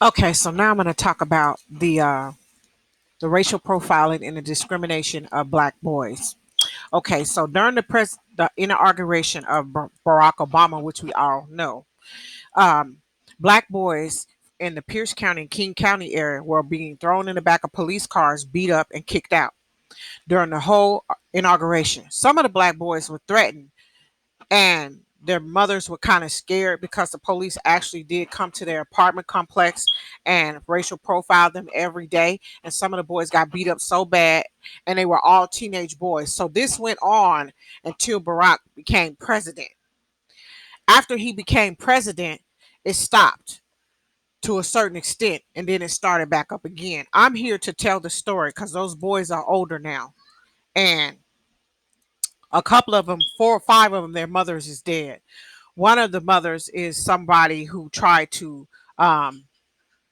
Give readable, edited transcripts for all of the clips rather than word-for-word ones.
Okay, so now I'm going to talk about the racial profiling and the discrimination of black boys. Okay, so during the inauguration of Barack Obama, which we all know, um, black boys in the Pierce County and King County area were being thrown in the back of police cars, beat up, and kicked out during the whole inauguration. Some of the black boys were threatened, and their mothers were kind of scared because the police actually did come to their apartment complex and racial profiled them every day. And some of the boys got beat up so bad, and they were all teenage boys. So this went on until Barack became president. After he became president, it stopped to a certain extent, and then it started back up again. I'm here to tell the story because those boys are older now, and a couple of them, four or five of them, their mothers is dead. One of the mothers is somebody who tried to, um,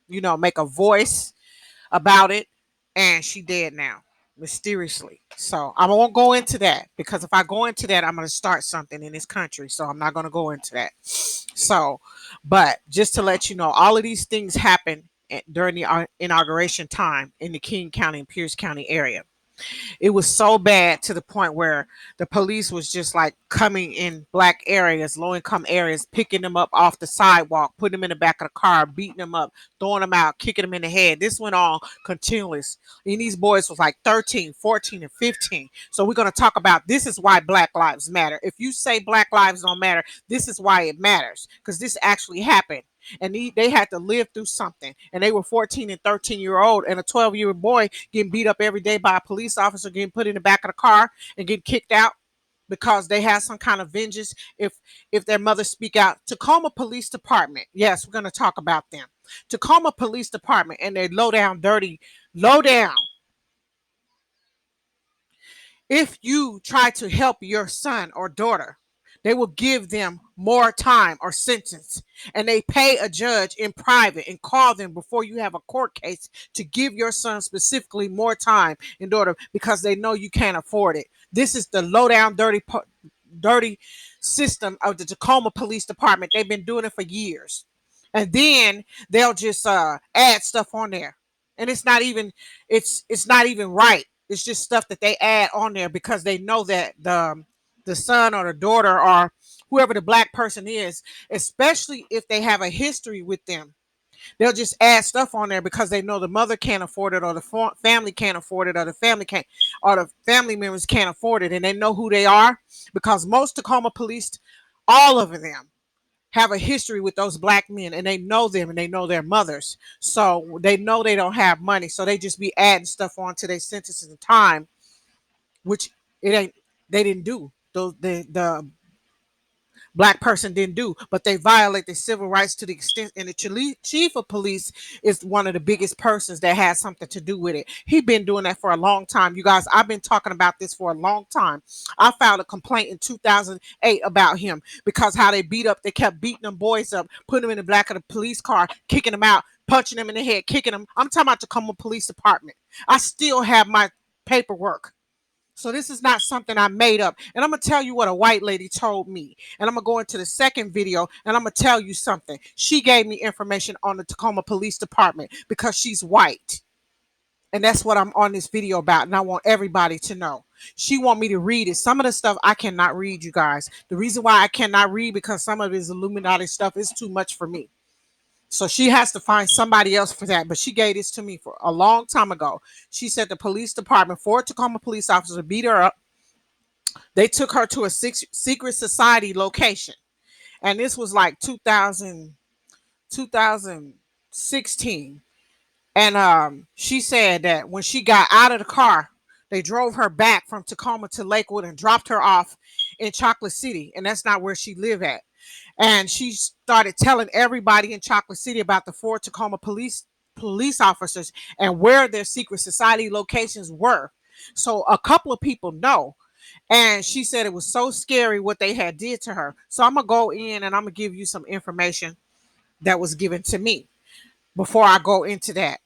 make a voice about it, and she dead now, mysteriously. So I won't go into that because if I go into that, I'm going to start something in this country. So I'm not going to go into that. So, but just to let you know, all of these things happen during the inauguration time in the King County and Pierce County area. It was so bad to the point where the police was just like coming in black areas, low income areas, picking them up off the sidewalk, putting them in the back of the car, beating them up, throwing them out, kicking them in the head. This went on continuous. And these boys was like 13, 14, and 15. So we're going to talk about this is why Black Lives Matter. If you say Black Lives don't matter, this is why it matters because this actually happened, and they had to live through something, and they were 14 and 13-year old and a 12-year boy getting beat up every day by a police officer, getting put in the back of the car and getting kicked out because they had some kind of vengeance if their mother speak out. Tacoma Police Department, yes, we're going to talk about them. Tacoma Police Department and they low down dirty, low down. If you try to help your son or daughter, they will give them more time or sentence, and they pay a judge in private and call them before you have a court case to give your son specifically more time in order because they know you can't afford it. This is the low down dirty system of the Tacoma Police Department. They've been doing it for years, and then they'll just add stuff on there, and it's not even right. It's just stuff that they add on there because they know that the son or the daughter or whoever the black person is, especially if they have a history with them, they'll just add stuff on there because they know the mother can't afford it or the family can't afford it or the family can't or the family members can't afford it, and they know who they are because most Tacoma police, all of them, have a history with those black men and they know them and they know their mothers. So they know they don't have money. So they just be adding stuff on to their sentences and time, which it ain't they didn't do. The black person didn't do, but they violate the civil rights to the extent, and the chief of police is one of the biggest persons that has something to do with it. He been doing that for a long time, you guys. I've been talking about this for a long time. I filed a complaint in 2008 about him because how they kept beating them boys up, putting them in the back of the police car, kicking them out, punching them in the head, kicking them. I'm talking about the Tacoma Police Department. I still have my paperwork. So this is not something I made up. And I'm going to tell you what a white lady told me. And I'm going to go into the second video and I'm going to tell you something. She gave me information on the Tacoma Police Department because she's white. And that's what I'm on this video about. And I want everybody to know. She want me to read it. Some of the stuff I cannot read, you guys. The reason why I cannot read because some of it is Illuminati stuff is too much for me. So she has to find somebody else for that. But she gave this to me for a long time ago. She said the police department, 4 Tacoma police officers beat her up. They took her to a secret society location. And this was like 2016. And she said that when she got out of the car, they drove her back from Tacoma to Lakewood and dropped her off in Chocolate City. And that's not where she lived at. And she started telling everybody in Chocolate City about the 4 Tacoma police officers and where their secret society locations were. So a couple of people know. And she said it was so scary what they had did to her. So I'm gonna go in and I'm gonna give you some information that was given to me before I go into that.